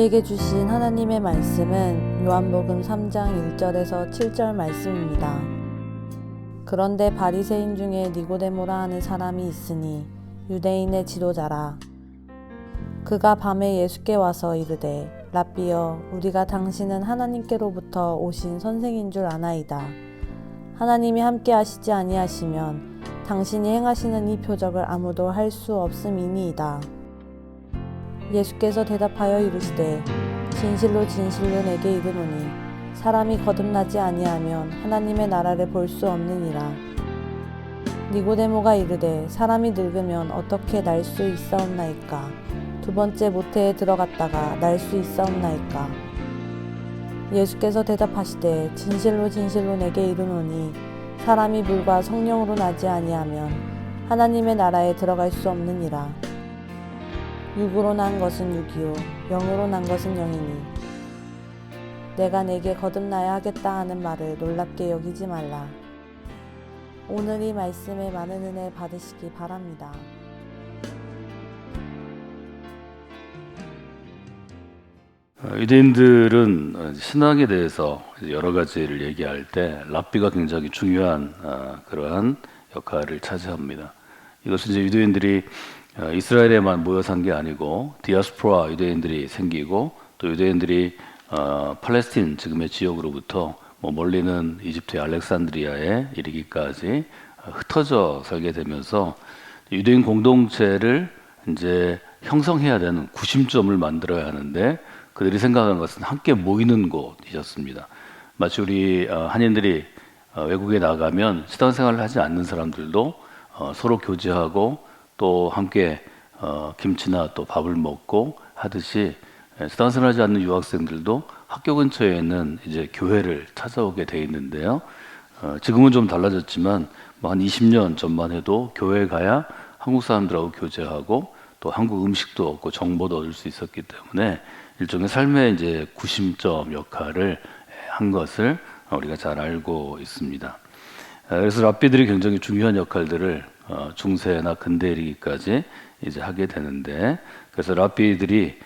우리에게 주신 하나님의 말씀은 요한복음 3장 1절에서 7절 말씀입니다. 그런데 바리새인 중에 니고데모라 하는 사람이 있으니 유대인의 지도자라. 그가 밤에 예수께 와서 이르되 랍비여, 우리가 당신은 하나님께로부터 오신 선생인 줄 아나이다. 하나님이 함께 하시지 아니하시면 당신이 행하시는 이 표적을 아무도 할 수 없음이니이다. 예수께서 대답하여 이르시되 진실로 진실로 내게 이르노니 사람이 거듭나지 아니하면 하나님의 나라를 볼 수 없느니라. 니고데모가 이르되 사람이 늙으면 어떻게 날 수 있사옵나이까? 두 번째 모태에 들어갔다가 날 수 있사옵나이까? 예수께서 대답하시되 진실로 진실로 내게 이르노니 사람이 물과 성령으로 나지 아니하면 하나님의 나라에 들어갈 수 없느니라. 육으로 난 것은 육이요 영으로 난 것은 영이니 내가 내게 거듭나야 하겠다 하는 말을 놀랍게 여기지 말라. 오늘 이 말씀에 많은 은혜 받으시기 바랍니다. 유대인들은 신앙에 대해서 여러 가지를 얘기할 때 랍비가 굉장히 중요한 그러한 역할을 차지합니다. 이것은 이제 유대인들이 이스라엘에만 모여 산 게 아니고 디아스포라 유대인들이 생기고 또 유대인들이 팔레스틴 지금의 지역으로부터 멀리는 이집트의 알렉산드리아에 이르기까지 흩어져 살게 되면서 유대인 공동체를 이제 형성해야 되는 구심점을 만들어야 하는데 그들이 생각한 것은 함께 모이는 곳이었습니다. 마치 우리 한인들이 외국에 나가면 신앙생활을 하지 않는 사람들도 서로 교제하고 또 함께 김치나 또 밥을 먹고 하듯이 신앙생활을 하지 않는 유학생들도 학교 근처에 있는 이제 교회를 찾아오게 돼 있는데요. 지금은 좀 달라졌지만 한 20년 전만 해도 교회에 가야 한국 사람들하고 교제하고 또 한국 음식도 얻고 정보도 얻을 수 있었기 때문에 일종의 삶의 이제 구심점 역할을 한 것을 우리가 잘 알고 있습니다. 그래서 랍비들이 굉장히 중요한 역할들을 중세나 근대에 이르기까지 이제 하게 되는데, 그래서 랍비들이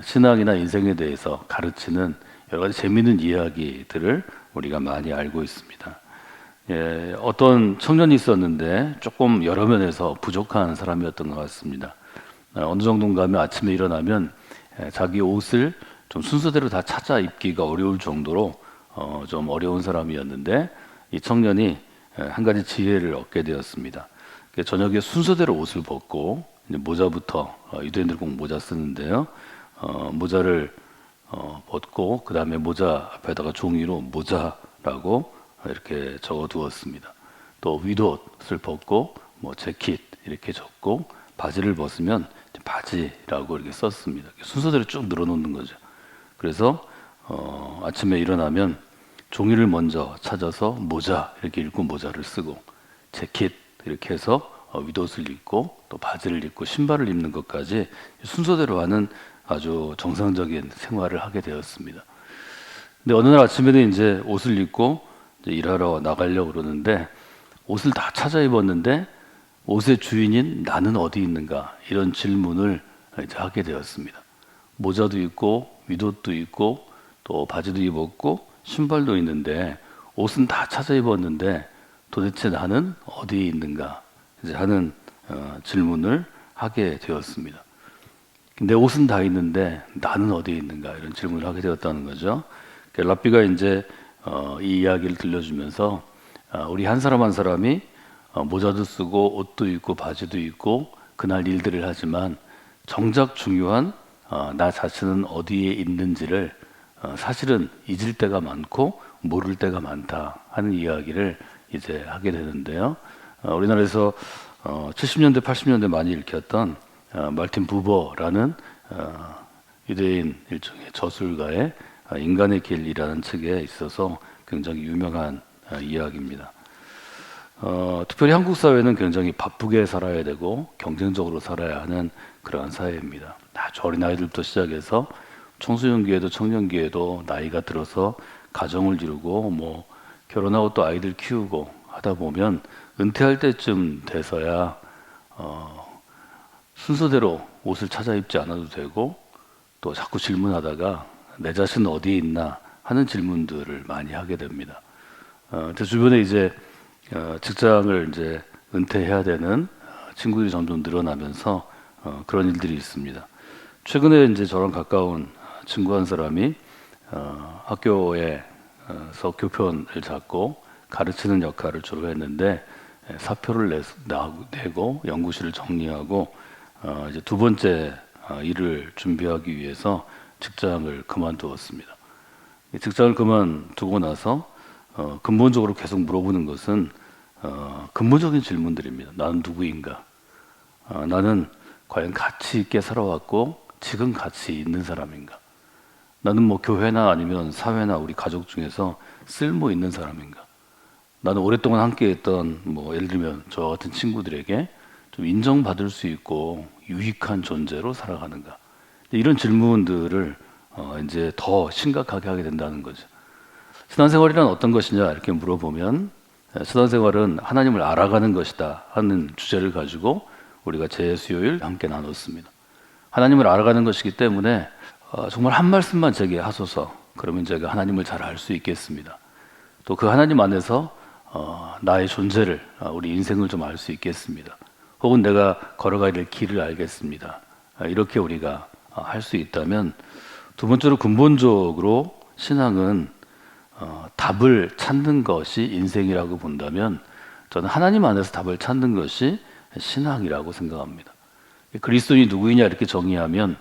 신앙이나 인생에 대해서 가르치는 여러 가지 재미있는 이야기들을 우리가 많이 알고 있습니다. 어떤 청년이 있었는데 조금 여러 면에서 부족한 사람이었던 것 같습니다. 어느 정도인가 하면 아침에 일어나면 자기 옷을 좀 순서대로 다 찾아 입기가 어려울 정도로 좀 어려운 사람이었는데, 이 청년이 한 가지 지혜를 얻게 되었습니다. 저녁에 순서대로 옷을 벗고 이제 모자부터 유대인들 꼭 모자 쓰는데요. 모자를 벗고 그 다음에 모자 앞에다가 종이로 모자라고 이렇게 적어 두었습니다. 또 윗옷을 벗고 재킷 이렇게 적고 바지를 벗으면 바지라고 이렇게 썼습니다. 순서대로 쭉 늘어놓는 거죠. 그래서 아침에 일어나면 종이를 먼저 찾아서 모자 이렇게 읽고 모자를 쓰고 재킷 이렇게 해서 윗옷을 입고 또 바지를 입고 신발을 입는 것까지 순서대로 하는 아주 정상적인 생활을 하게 되었습니다. 근데 어느 날 아침에는 이제 옷을 입고 이제 일하러 나가려고 그러는데 옷을 다 찾아 입었는데 옷의 주인인 나는 어디 있는가 이런 질문을 이제 하게 되었습니다. 모자도 입고 윗옷도 입고 또 바지도 입었고 신발도 있는데 옷은 다 찾아 입었는데 도대체 나는 어디에 있는가 이제 하는 질문을 하게 되었습니다. 내 옷은 다 있는데 나는 어디에 있는가 이런 질문을 하게 되었다는 거죠. 랍비가 이제 이 이야기를 들려주면서 우리 한 사람 한 사람이 모자도 쓰고 옷도 입고 바지도 입고 그날 일들을 하지만 정작 중요한 나 자신은 어디에 있는지를 사실은 잊을 때가 많고 모를 때가 많다 하는 이야기를 이제 하게 되는데요. 우리나라에서 70년대, 80년대 많이 읽혔던 말틴 부버라는 유대인 일종의 저술가의 인간의 길이라는 책에 있어서 굉장히 유명한 이야기입니다. 특별히 한국 사회는 굉장히 바쁘게 살아야 되고 경쟁적으로 살아야 하는 그러한 사회입니다. 아주 어린 아이들부터 시작해서 청소년기에도 청년기에도 나이가 들어서 가정을 이루고 결혼하고 또 아이들 키우고 하다 보면 은퇴할 때쯤 돼서야 순서대로 옷을 찾아 입지 않아도 되고 또 자꾸 질문하다가 내 자신은 어디에 있나 하는 질문들을 많이 하게 됩니다. 제 주변에 이제 직장을 이제 은퇴해야 되는 친구들이 점점 늘어나면서 그런 일들이 있습니다. 최근에 이제 저랑 가까운 친구 한 사람이 학교에서 교편을 잡고 가르치는 역할을 주로 했는데 사표를 내고 연구실을 정리하고 이제 두 번째 일을 준비하기 위해서 직장을 그만두었습니다. 직장을 그만두고 나서 근본적으로 계속 물어보는 것은 근본적인 질문들입니다. 나는 누구인가? 나는 과연 가치 있게 살아왔고 지금 가치 있는 사람인가? 나는 뭐 교회나 아니면 사회나 우리 가족 중에서 쓸모 있는 사람인가? 나는 오랫동안 함께했던 뭐 예를 들면 저 같은 친구들에게 좀 인정받을 수 있고 유익한 존재로 살아가는가? 이런 질문들을 이제 더 심각하게 하게 된다는 거죠. 신앙생활이란 어떤 것이냐 이렇게 물어보면 신앙생활은 하나님을 알아가는 것이다 하는 주제를 가지고 우리가 재수요일 함께 나눴습니다. 하나님을 알아가는 것이기 때문에 정말 한 말씀만 제게 하소서. 그러면 제가 하나님을 잘 알 수 있겠습니다. 또 그 하나님 안에서 나의 존재를 우리 인생을 좀 알 수 있겠습니다. 혹은 내가 걸어가야 될 길을 알겠습니다. 이렇게 우리가 할 수 있다면 두 번째로 근본적으로 신앙은 답을 찾는 것이 인생이라고 본다면 저는 하나님 안에서 답을 찾는 것이 신앙이라고 생각합니다. 그리스도인이 누구이냐 이렇게 정의하면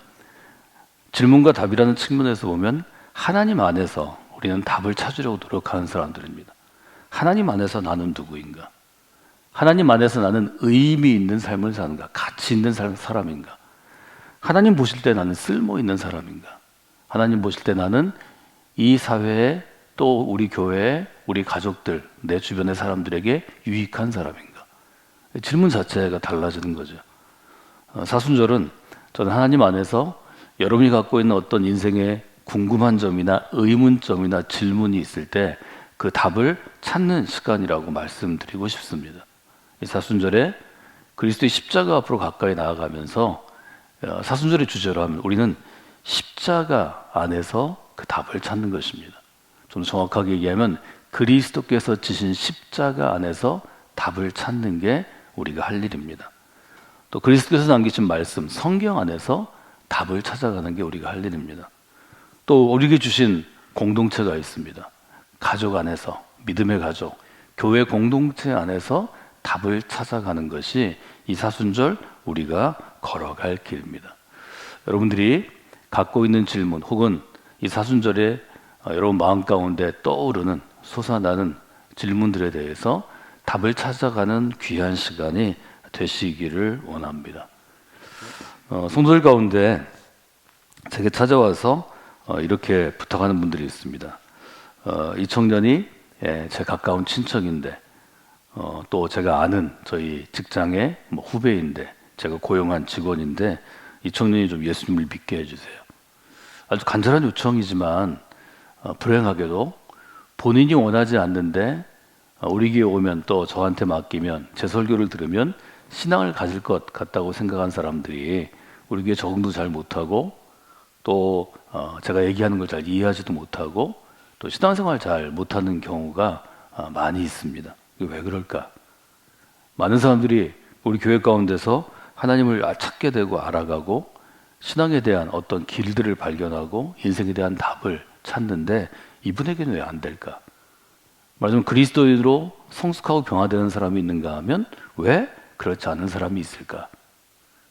질문과 답이라는 측면에서 보면 하나님 안에서 우리는 답을 찾으려고 노력하는 사람들입니다. 하나님 안에서 나는 누구인가? 하나님 안에서 나는 의미 있는 삶을 사는가? 가치 있는 사람인가? 하나님 보실 때 나는 쓸모 있는 사람인가? 하나님 보실 때 나는 이 사회에 또 우리 교회에 우리 가족들, 내 주변의 사람들에게 유익한 사람인가? 질문 자체가 달라지는 거죠. 사순절은 저는 하나님 안에서 여러분이 갖고 있는 어떤 인생의 궁금한 점이나 의문점이나 질문이 있을 때 그 답을 찾는 시간이라고 말씀드리고 싶습니다. 이 사순절에 그리스도의 십자가 앞으로 가까이 나아가면서 사순절의 주제로 하면 우리는 십자가 안에서 그 답을 찾는 것입니다. 좀 정확하게 얘기하면 그리스도께서 지신 십자가 안에서 답을 찾는 게 우리가 할 일입니다. 또 그리스도께서 남기신 말씀, 성경 안에서 답을 찾아가는 게 우리가 할 일입니다. 또 우리에게 주신 공동체가 있습니다. 가족 안에서, 믿음의 가족, 교회 공동체 안에서 답을 찾아가는 것이 이 사순절 우리가 걸어갈 길입니다. 여러분들이 갖고 있는 질문 혹은 이 사순절에 여러분 마음 가운데 떠오르는 솟아나는 질문들에 대해서 답을 찾아가는 귀한 시간이 되시기를 원합니다. 성도들 가운데 제게 찾아와서 이렇게 부탁하는 분들이 있습니다. 이 청년이 제 가까운 친척인데 또 제가 아는 저희 직장의 후배인데 제가 고용한 직원인데 이 청년이 좀 예수님을 믿게 해주세요. 아주 간절한 요청이지만 불행하게도 본인이 원하지 않는데 우리 교회 오면 또 저한테 맡기면 제 설교를 들으면 신앙을 가질 것 같다고 생각한 사람들이 우리 교회 적응도 잘 못하고 또 제가 얘기하는 걸 잘 이해하지도 못하고 또 신앙생활 잘 못하는 경우가 많이 있습니다. 이게 왜 그럴까? 많은 사람들이 우리 교회 가운데서 하나님을 찾게 되고 알아가고 신앙에 대한 어떤 길들을 발견하고 인생에 대한 답을 찾는데 이분에게는 왜 안 될까? 말하자면 그리스도인으로 성숙하고 병화되는 사람이 있는가 하면 왜 그렇지 않은 사람이 있을까?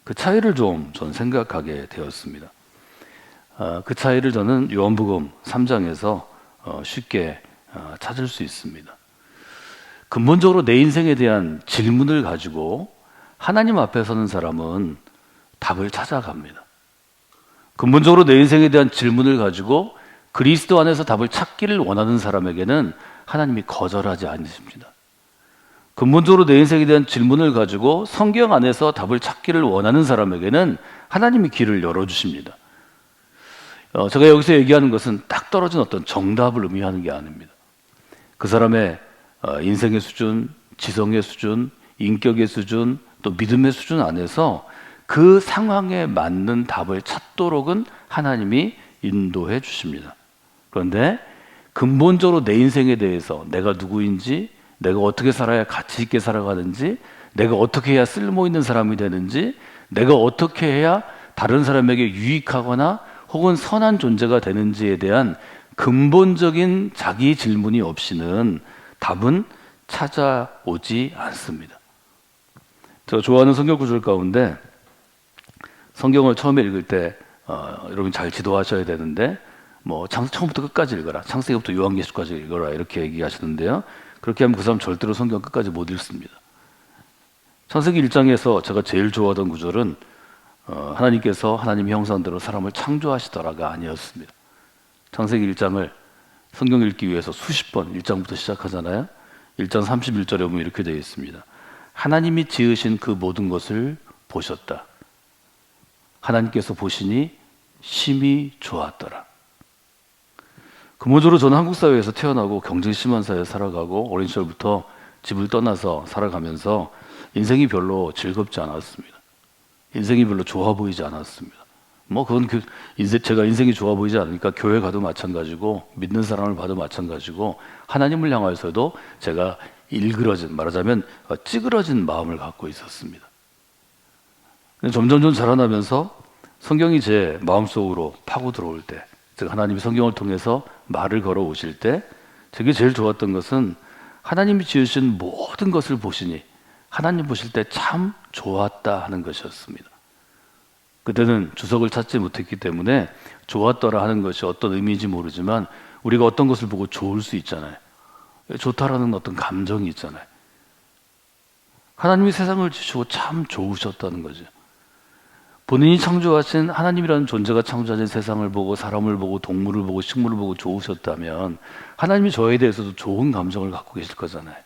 그 차이를 좀 전 생각하게 되었습니다. 그 차이를 저는 요한복음 3장에서 쉽게 찾을 수 있습니다. 근본적으로 내 인생에 대한 질문을 가지고 하나님 앞에 서는 사람은 답을 찾아갑니다. 근본적으로 내 인생에 대한 질문을 가지고 그리스도 안에서 답을 찾기를 원하는 사람에게는 하나님이 거절하지 않으십니다. 근본적으로 내 인생에 대한 질문을 가지고 성경 안에서 답을 찾기를 원하는 사람에게는 하나님이 길을 열어주십니다. 제가 여기서 얘기하는 것은 딱 떨어진 어떤 정답을 의미하는 게 아닙니다. 그 사람의 인생의 수준, 지성의 수준, 인격의 수준, 또 믿음의 수준 안에서 그 상황에 맞는 답을 찾도록은 하나님이 인도해 주십니다. 그런데 근본적으로 내 인생에 대해서 내가 누구인지, 내가 어떻게 살아야 가치 있게 살아가는지, 내가 어떻게 해야 쓸모 있는 사람이 되는지, 내가 어떻게 해야 다른 사람에게 유익하거나 혹은 선한 존재가 되는지에 대한 근본적인 자기 질문이 없이는 답은 찾아오지 않습니다. 제가 좋아하는 성경 구절 가운데 성경을 처음에 읽을 때 여러분 잘 지도하셔야 되는데 뭐 처음부터 끝까지 읽어라, 창세기부터 요한계시까지 읽어라 이렇게 얘기하시는데요. 그렇게 하면 그 사람 절대로 성경 끝까지 못 읽습니다. 창세기 1장에서 제가 제일 좋아하던 구절은 하나님께서 하나님의 형상대로 사람을 창조하시더라가 아니었습니다. 창세기 1장을 성경 읽기 위해서 수십 번 1장부터 시작하잖아요. 1장 31절에 보면 이렇게 되어 있습니다. 하나님이 지으신 그 모든 것을 보셨다. 하나님께서 보시니 심히 좋았더라. 근본적으로 저는 한국 사회에서 태어나고 경쟁 심한 사회에 살아가고 어린 시절부터 집을 떠나서 살아가면서 인생이 별로 즐겁지 않았습니다. 인생이 별로 좋아 보이지 않았습니다. 뭐 그건 제가 인생이 좋아 보이지 않으니까 교회 가도 마찬가지고 믿는 사람을 봐도 마찬가지고 하나님을 향해서도 제가 말하자면 찌그러진 마음을 갖고 있었습니다. 점점 자라나면서 성경이 제 마음속으로 파고 들어올 때, 제가 하나님이 성경을 통해서 말을 걸어 오실 때 제게 제일 좋았던 것은 하나님이 지으신 모든 것을 보시니 하나님 보실 때 참 좋았다 하는 것이었습니다. 그때는 주석을 찾지 못했기 때문에 좋았더라 하는 것이 어떤 의미인지 모르지만 우리가 어떤 것을 보고 좋을 수 있잖아요. 좋다라는 어떤 감정이 있잖아요. 하나님이 세상을 지으시고 참 좋으셨다는 거죠. 본인이 창조하신 하나님이라는 존재가 창조하신 세상을 보고 사람을 보고 동물을 보고 식물을 보고 좋으셨다면 하나님이 저에 대해서도 좋은 감정을 갖고 계실 거잖아요.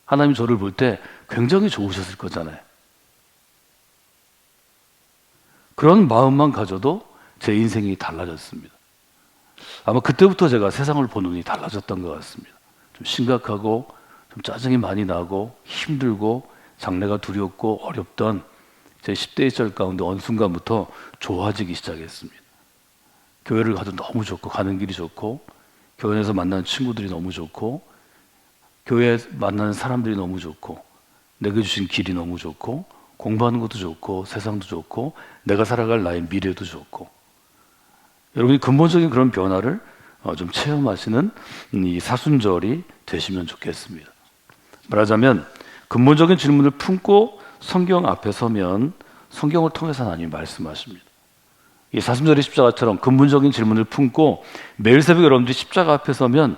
하나님이 저를 볼 때 굉장히 좋으셨을 거잖아요. 그런 마음만 가져도 제 인생이 달라졌습니다. 아마 그때부터 제가 세상을 보는 눈이 달라졌던 것 같습니다. 좀 심각하고 좀 짜증이 많이 나고 힘들고 장래가 두렵고 어렵던 제 10대의 시절 가운데 어느 순간부터 좋아지기 시작했습니다. 교회를 가도 너무 좋고 가는 길이 좋고 교회에서 만나는 친구들이 너무 좋고 교회에 만나는 사람들이 너무 좋고 내게 주신 길이 너무 좋고 공부하는 것도 좋고 세상도 좋고 내가 살아갈 나의 미래도 좋고 여러분이 근본적인 그런 변화를 좀 체험하시는 이 사순절이 되시면 좋겠습니다. 말하자면 근본적인 질문을 품고 성경 앞에 서면 성경을 통해서 하나님이 말씀하십니다. 이 사순절의 십자가처럼 근본적인 질문을 품고 매일 새벽에 여러분들이 십자가 앞에 서면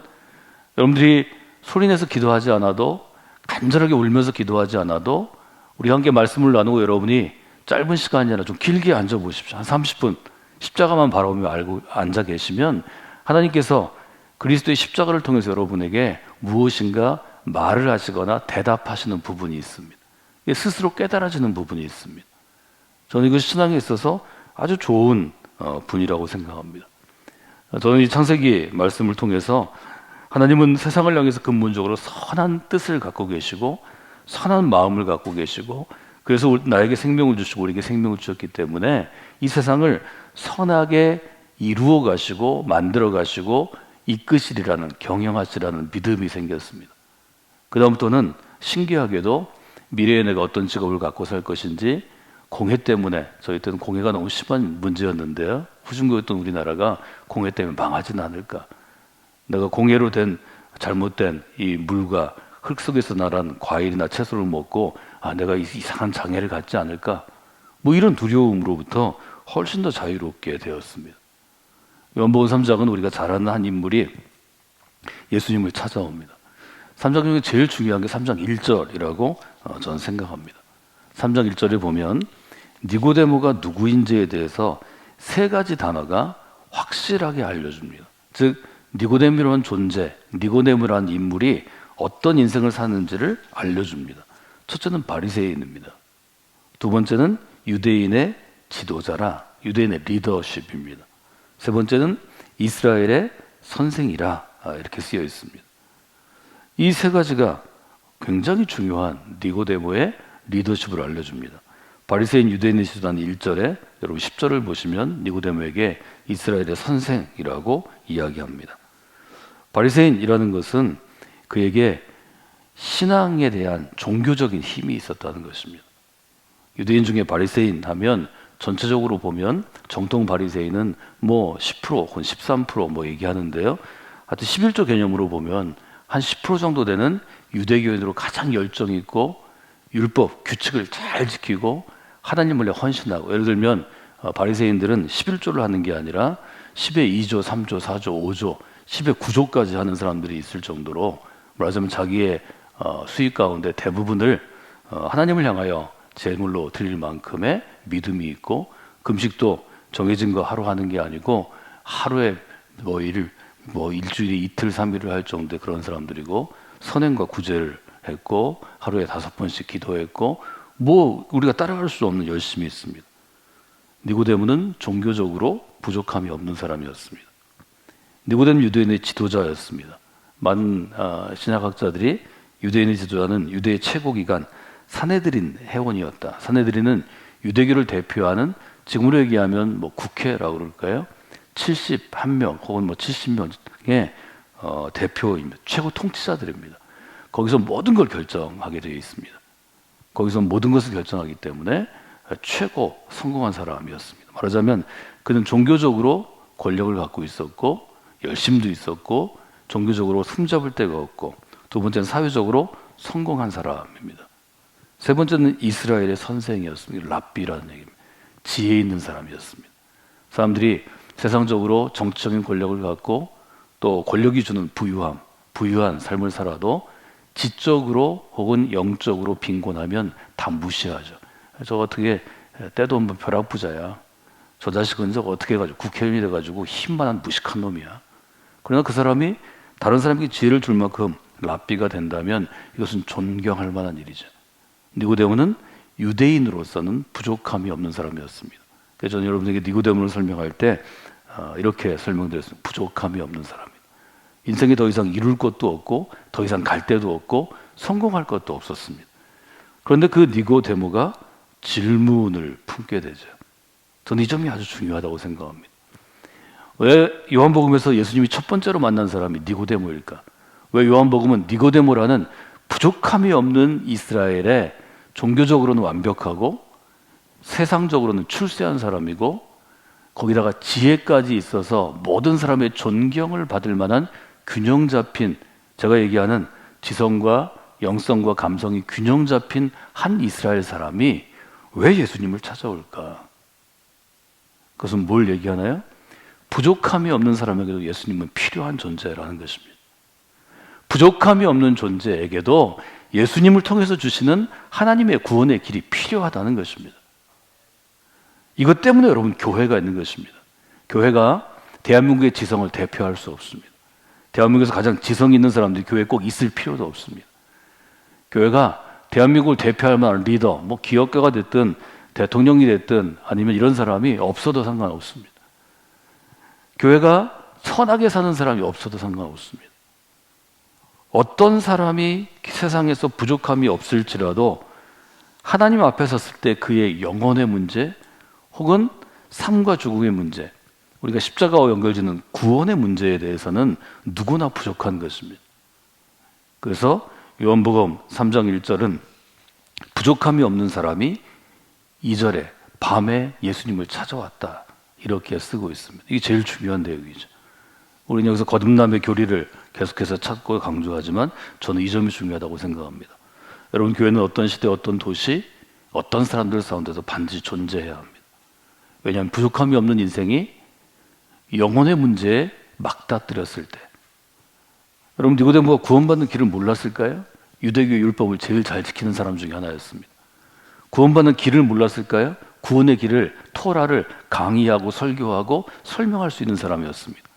여러분들이 소리내서 기도하지 않아도 간절하게 울면서 기도하지 않아도 우리 함께 말씀을 나누고 여러분이 짧은 시간이 아니라 좀 길게 앉아보십시오. 한 30분 십자가만 바라보며 앉아 계시면 하나님께서 그리스도의 십자가를 통해서 여러분에게 무엇인가 말을 하시거나 대답하시는 부분이 있습니다. 스스로 깨달아지는 부분이 있습니다. 저는 이것이 신앙에 있어서 아주 좋은 분이라고 생각합니다. 저는 이 창세기 말씀을 통해서 하나님은 세상을 향해서 근본적으로 선한 뜻을 갖고 계시고 선한 마음을 갖고 계시고 그래서 나에게 생명을 주시고 우리에게 생명을 주셨기 때문에 이 세상을 선하게 이루어 가시고 만들어 가시고 이끄시리라는 경영하시라는 믿음이 생겼습니다. 그 다음부터는 신기하게도 미래에 내가 어떤 직업을 갖고 살 것인지 공해 때문에 저희 때는 공해가 너무 심한 문제였는데요. 후진국이었던 우리나라가 공해 때문에 망하지는 않을까. 내가 공해로 된 잘못된 이 물과 흙 속에서 나란 과일이나 채소를 먹고 내가 이상한 장애를 갖지 않을까. 뭐 이런 두려움으로부터 훨씬 더 자유롭게 되었습니다. 요한복음 3장은 우리가 잘 아는 한 인물이 예수님을 찾아옵니다. 3장 중에 제일 중요한 게 3장 1절이라고 저는 생각합니다. 3장 1절에 보면 니고데모가 누구인지에 대해서 세 가지 단어가 확실하게 알려줍니다. 즉 니고데모라는 존재, 니고데모라는 인물이 어떤 인생을 사는지를 알려줍니다. 첫째는 바리새인입니다. 두 번째는 유대인의 지도자라, 유대인의 리더십입니다. 세 번째는 이스라엘의 선생이라 이렇게 쓰여 있습니다. 이 세 가지가 굉장히 중요한 니고데모의 리더십을 알려줍니다. 바리새인 유대인의 지도자는 1절에 여러분 10절을 보시면 니고데모에게 이스라엘의 선생이라고 이야기합니다. 바리새인이라는 것은 그에게 신앙에 대한 종교적인 힘이 있었다는 것입니다. 유대인 중에 바리새인 하면 전체적으로 보면 정통 바리새인은 뭐 10% 혹은 13% 뭐 얘기하는데요. 하여튼 11조 개념으로 보면 한 10% 정도 되는 유대교인으로 가장 열정이 있고 율법, 규칙을 잘 지키고 하나님을 위해 헌신하고, 예를 들면 바리새인들은 11조를 하는 게 아니라 10의 2조, 3조, 4조, 5조, 10의 9조까지 하는 사람들이 있을 정도로, 말하자면 자기의 수익 가운데 대부분을 하나님을 향하여 제물로 드릴 만큼의 믿음이 있고, 금식도 정해진 거 하루 하는 게 아니고 하루에 일주일에 이틀 3일을 할 정도의 그런 사람들이고, 선행과 구제를 했고 하루에 5번씩 기도했고, 뭐 우리가 따라갈 수 없는 열심이 있습니다. 니고데모는 종교적으로 부족함이 없는 사람이었습니다. 니고데모 유대인의 지도자였습니다. 많은 신학학자들이 유대인의 지도자는 유대의 최고 기관 사네드린 회원이었다. 사네드린은 유대교를 대표하는, 지금으로 얘기하면 뭐 국회라고 그럴까요? 71명 혹은 뭐 70명의 대표입니다. 최고 통치자들입니다. 거기서 모든 걸 결정하게 되어 있습니다. 거기서 모든 것을 결정하기 때문에 최고 성공한 사람이었습니다. 말하자면 그는 종교적으로 권력을 갖고 있었고 열심도 있었고 종교적으로 흠잡을 데가 없고, 두 번째는 사회적으로 성공한 사람입니다. 세 번째는 이스라엘의 선생이었습니다. 랍비라는 얘기입니다. 지혜 있는 사람이었습니다. 사람들이 세상적으로 정치적인 권력을 갖고 또 권력이 주는 부유한 삶을 살아도 지적으로 혹은 영적으로 빈곤하면 다 무시하죠. 저 어떻게 때도 없는 벼락부자야. 저 자식은 저 어떻게 해가지고 국회의원이 돼가지고 힘만한 무식한 놈이야. 그러나 그 사람이 다른 사람에게 지혜를 줄 만큼 랍비가 된다면 이것은 존경할 만한 일이죠. 니고데모는 유대인으로서는 부족함이 없는 사람이었습니다. 그래서 저는 여러분에게 니고데모를 설명할 때 이렇게 설명드렸습니다. 부족함이 없는 사람입니다. 인생에 더 이상 이룰 것도 없고 더 이상 갈 데도 없고 성공할 것도 없었습니다. 그런데 그 니고데모가 질문을 품게 되죠. 저는 이 점이 아주 중요하다고 생각합니다. 왜 요한복음에서 예수님이 첫 번째로 만난 사람이 니고데모일까? 왜 요한복음은 니고데모라는 부족함이 없는 이스라엘의 종교적으로는 완벽하고 세상적으로는 출세한 사람이고 거기다가 지혜까지 있어서 모든 사람의 존경을 받을 만한 균형 잡힌, 제가 얘기하는 지성과 영성과 감성이 균형 잡힌 한 이스라엘 사람이 왜 예수님을 찾아올까? 그것은 뭘 얘기하나요? 부족함이 없는 사람에게도 예수님은 필요한 존재라는 것입니다. 부족함이 없는 존재에게도 예수님을 통해서 주시는 하나님의 구원의 길이 필요하다는 것입니다. 이것 때문에 여러분 교회가 있는 것입니다. 교회가 대한민국의 지성을 대표할 수 없습니다. 대한민국에서 가장 지성 있는 사람들이 교회에 꼭 있을 필요도 없습니다. 교회가 대한민국을 대표할 만한 리더, 뭐 기업가가 됐든 대통령이 됐든 아니면 이런 사람이 없어도 상관없습니다. 교회가 선하게 사는 사람이 없어도 상관없습니다. 어떤 사람이 세상에서 부족함이 없을지라도 하나님 앞에 섰을 때 그의 영혼의 문제 혹은 삶과 죽음의 문제, 우리가 십자가와 연결짓는 구원의 문제에 대해서는 누구나 부족한 것입니다. 그래서 요한복음 3장 1절은 부족함이 없는 사람이 2절에 밤에 예수님을 찾아왔다 이렇게 쓰고 있습니다. 이게 제일 중요한 내용이죠. 우리는 여기서 거듭남의 교리를 계속해서 찾고 강조하지만 저는 이 점이 중요하다고 생각합니다. 여러분, 교회는 어떤 시대, 어떤 도시, 어떤 사람들 가운데서 반드시 존재해야 합니다. 왜냐하면 부족함이 없는 인생이 영혼의 문제에 막다뜨렸을 때, 여러분 니고데모가 구원받는 길을 몰랐을까요? 유대교 율법을 제일 잘 지키는 사람 중에 하나였습니다. 구원받는 길을 몰랐을까요? 구원의 길을, 토라를 강의하고 설교하고 설명할 수 있는 사람이었습니다.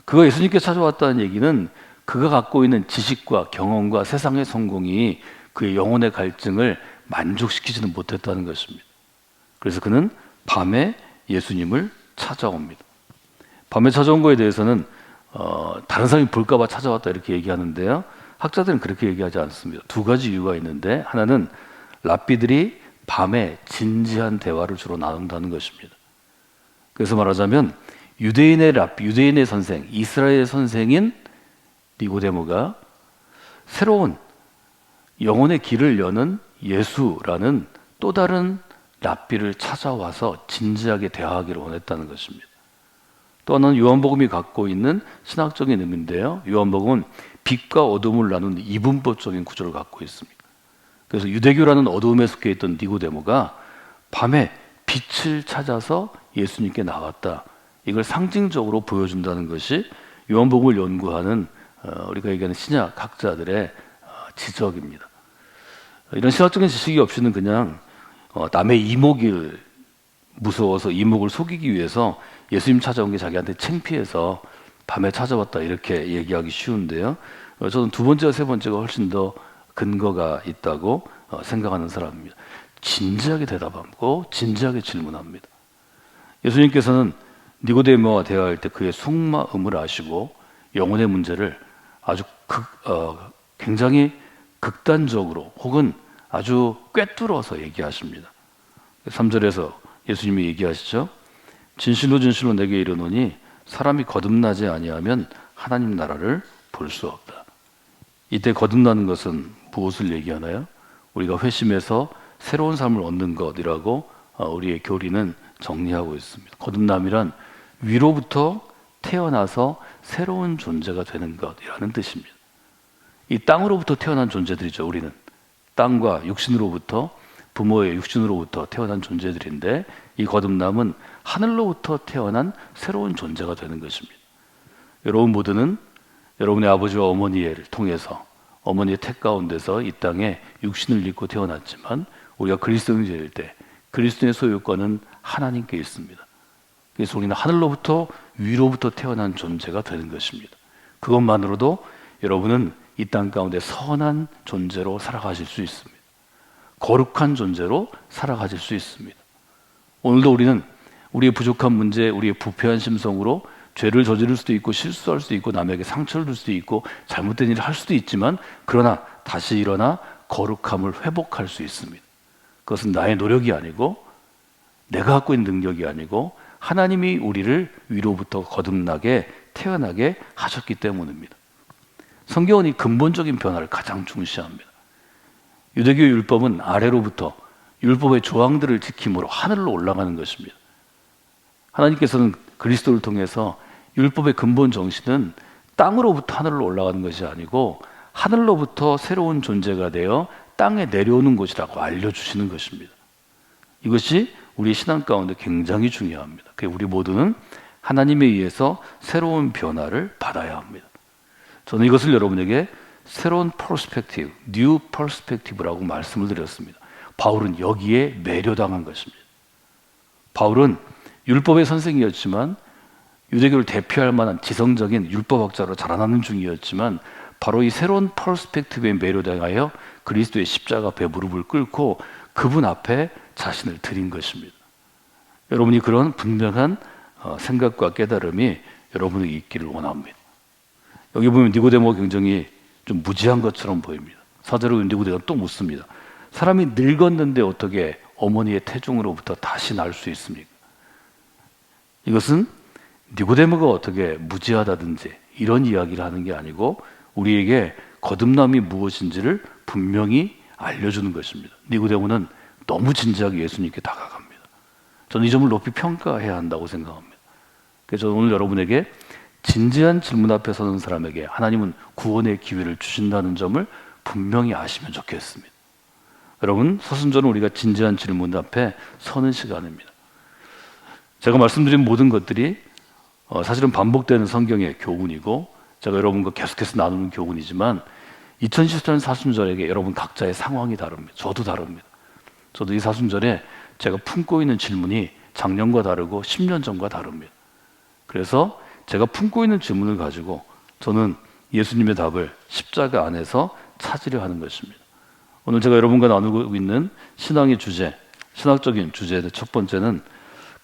그가 예수님께 찾아왔다는 얘기는 그가 갖고 있는 지식과 경험과 세상의 성공이 그의 영혼의 갈증을 만족시키지는 못했다는 것입니다. 그래서 그는 밤에 예수님을 찾아옵니다. 밤에 찾아온 거에 대해서는 다른 사람이 볼까 봐 찾아왔다 이렇게 얘기하는데요, 학자들은 그렇게 얘기하지 않습니다. 두 가지 이유가 있는데, 하나는 랍비들이 밤에 진지한 대화를 주로 나눈다는 것입니다. 그래서 말하자면 유대인의 랍비, 유대인의 선생, 이스라엘의 선생인 니고데모가 새로운 영혼의 길을 여는 예수라는 또 다른 랍비를 찾아와서 진지하게 대화하기를 원했다는 것입니다. 또 하나는 요한복음이 갖고 있는 신학적인 의미인데요. 요한복음은 빛과 어둠을 나눈 이분법적인 구조를 갖고 있습니다. 그래서 유대교라는 어둠에 속해 있던 니고데모가 밤에 빛을 찾아서 예수님께 나왔다. 이걸 상징적으로 보여준다는 것이 요한복음을 연구하는 우리가 얘기하는 신약 학자들의 지적입니다. 이런 신학적인 지식이 없이는 그냥 남의 이목을 무서워서 이목을 속이기 위해서 예수님 찾아온 게 자기한테 창피해서 밤에 찾아왔다 이렇게 얘기하기 쉬운데요. 저는 두 번째와 세 번째가 훨씬 더 근거가 있다고 생각하는 사람입니다. 진지하게 대답하고 진지하게 질문합니다. 예수님께서는 니고데모와 대화할 때 그의 속마음을 아시고 영혼의 문제를 아주 굉장히 극단적으로 혹은 아주 꿰뚫어서 얘기하십니다. 3절에서 예수님이 얘기하시죠. 진실로 진실로 내게 이르노니 사람이 거듭나지 아니하면 하나님 나라를 볼 수 없다. 이때 거듭나는 것은 무엇을 얘기하나요? 우리가 회심해서 새로운 삶을 얻는 것이라고 우리의 교리는 정리하고 있습니다. 거듭남이란 위로부터 태어나서 새로운 존재가 되는 것이라는 뜻입니다. 이 땅으로부터 태어난 존재들이죠. 우리는 땅과 육신으로부터 부모의 육신으로부터 태어난 존재들인데 이 거듭남은 하늘로부터 태어난 새로운 존재가 되는 것입니다. 여러분 모두는 여러분의 아버지와 어머니를 통해서 어머니의 택 가운데서 이 땅에 육신을 입고 태어났지만 우리가 그리스도인일 때 그리스도의 소유권은 하나님께 있습니다. 그래서 우리는 하늘로부터 위로부터 태어난 존재가 되는 것입니다. 그것만으로도 여러분은 이 땅 가운데 선한 존재로 살아가실 수 있습니다. 거룩한 존재로 살아가실 수 있습니다. 오늘도 우리는 우리의 부족한 문제, 우리의 부패한 심성으로 죄를 저지를 수도 있고 실수할 수도 있고 남에게 상처를 줄 수도 있고 잘못된 일을 할 수도 있지만 그러나 다시 일어나 거룩함을 회복할 수 있습니다. 그것은 나의 노력이 아니고 내가 갖고 있는 능력이 아니고 하나님이 우리를 위로부터 거듭나게 태어나게 하셨기 때문입니다. 성경은 이 근본적인 변화를 가장 중시합니다. 유대교 율법은 아래로부터 율법의 조항들을 지킴으로 하늘로 올라가는 것입니다. 하나님께서는 그리스도를 통해서 율법의 근본 정신은 땅으로부터 하늘로 올라가는 것이 아니고 하늘로부터 새로운 존재가 되어 땅에 내려오는 것이라고 알려주시는 것입니다. 이것이 우리 신앙 가운데 굉장히 중요합니다. 우리 모두는 하나님에 의해서 새로운 변화를 받아야 합니다. 저는 이것을 여러분에게 새로운 퍼스펙티브, 뉴 퍼스펙티브라고 말씀을 드렸습니다. 바울은 여기에 매료당한 것입니다. 바울은 율법의 선생이었지만 유대교를 대표할 만한 지성적인 율법학자로 자라나는 중이었지만 바로 이 새로운 퍼스펙티브에 매료당하여 그리스도의 십자가 앞에 무릎을 꿇고 그분 앞에 자신을 드린 것입니다. 여러분이 그런 분명한 생각과 깨달음이 여러분에게 있기를 원합니다. 여기 보면 니고데모가 굉장히 좀 무지한 것처럼 보입니다. 4절에 니고데모가 또 묻습니다. 사람이 늙었는데 어떻게 어머니의 태중으로부터 다시 날 수 있습니까? 이것은 니고데모가 어떻게 무지하다든지 이런 이야기를 하는 게 아니고 우리에게 거듭남이 무엇인지를 분명히 알려주는 것입니다. 니고데모는 너무 진지하게 예수님께 다가갑니다. 저는 이 점을 높이 평가해야 한다고 생각합니다. 그래서 저는 오늘 여러분에게 진지한 질문 앞에 서는 사람에게 하나님은 구원의 기회를 주신다는 점을 분명히 아시면 좋겠습니다. 여러분, 서순절은 우리가 진지한 질문 앞에 서는 시간입니다. 제가 말씀드린 모든 것들이 사실은 반복되는 성경의 교훈이고 제가 여러분과 계속해서 나누는 교훈이지만 2014년 사순절에게 여러분 각자의 상황이 다릅니다. 저도 다릅니다. 저도 이 사순절에 제가 품고 있는 질문이 작년과 다르고 10년 전과 다릅니다. 그래서 제가 품고 있는 질문을 가지고 저는 예수님의 답을 십자가 안에서 찾으려 하는 것입니다. 오늘 제가 여러분과 나누고 있는 신앙의 주제, 신학적인 주제의 첫 번째는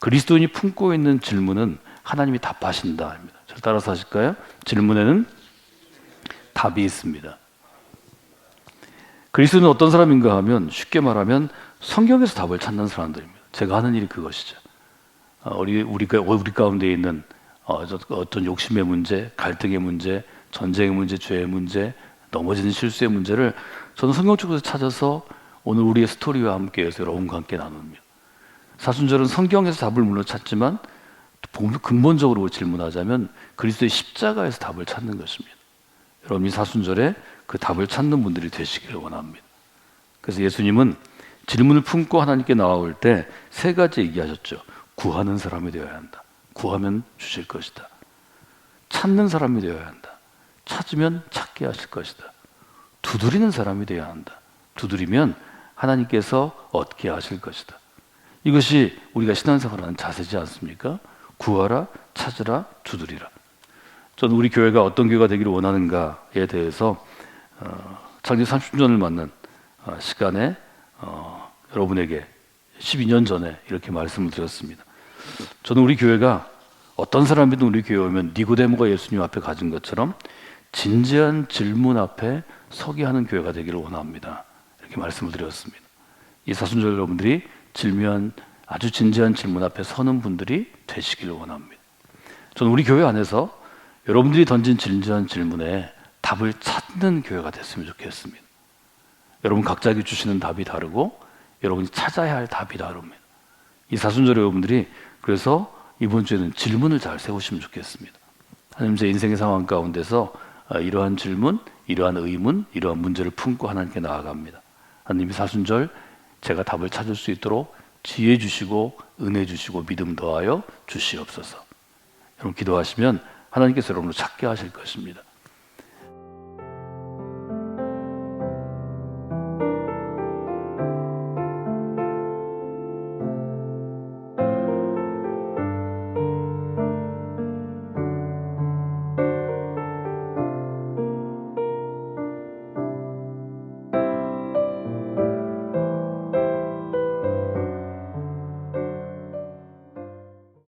그리스도인이 품고 있는 질문은 하나님이 답하신다입니다. 저를 따라서 하실까요? 질문에는 답이 있습니다. 그리스도는 어떤 사람인가 하면 쉽게 말하면 성경에서 답을 찾는 사람들입니다. 제가 하는 일이 그것이죠. 우리 가운데 있는 어떤 욕심의 문제, 갈등의 문제, 전쟁의 문제, 죄의 문제, 넘어지는 실수의 문제를 저는 성경 쪽에서 찾아서 오늘 우리의 스토리와 함께해서 여러분과 함께 나눕니다. 사순절은 성경에서 답을 물론 찾지만 근본적으로 질문하자면 그리스도의 십자가에서 답을 찾는 것입니다. 여러분 이 사순절에 그 답을 찾는 분들이 되시기를 원합니다. 그래서 예수님은 질문을 품고 하나님께 나아올 때 세 가지 얘기하셨죠. 구하는 사람이 되어야 한다. 구하면 주실 것이다. 찾는 사람이 되어야 한다. 찾으면 찾게 하실 것이다. 두드리는 사람이 되어야 한다. 두드리면 하나님께서 얻게 하실 것이다. 이것이 우리가 신앙생활하는 자세지 않습니까? 구하라, 찾으라, 두드리라. 저는 우리 교회가 어떤 교회가 되기를 원하는가에 대해서 창립 30주년을 맞는 시간에 여러분에게 12년 전에 이렇게 말씀을 드렸습니다. 저는 우리 교회가 어떤 사람이든 우리 교회에 오면 니고데모가 예수님 앞에 가진 것처럼 진지한 질문 앞에 서게 하는 교회가 되기를 원합니다. 이렇게 말씀을 드렸습니다. 이 사순절 여러분들이 아주 진지한 질문 앞에 서는 분들이 되시기를 원합니다. 저는 우리 교회 안에서 여러분들이 던진 진지한 질문에 답을 찾는 교회가 됐으면 좋겠습니다. 여러분 각자에게 주시는 답이 다르고 여러분이 찾아야 할 답이 다릅니다. 이 사순절 여러분들이 그래서 이번 주에는 질문을 잘 세우시면 좋겠습니다. 하나님 제 인생의 상황 가운데서 이러한 질문, 이러한 의문, 이러한 문제를 품고 하나님께 나아갑니다. 하나님이 사순절 제가 답을 찾을 수 있도록 지혜 주시고 은혜 주시고 믿음 더하여 주시옵소서. 여러분 기도하시면 하나님께서 여러분을 찾게 하실 것입니다.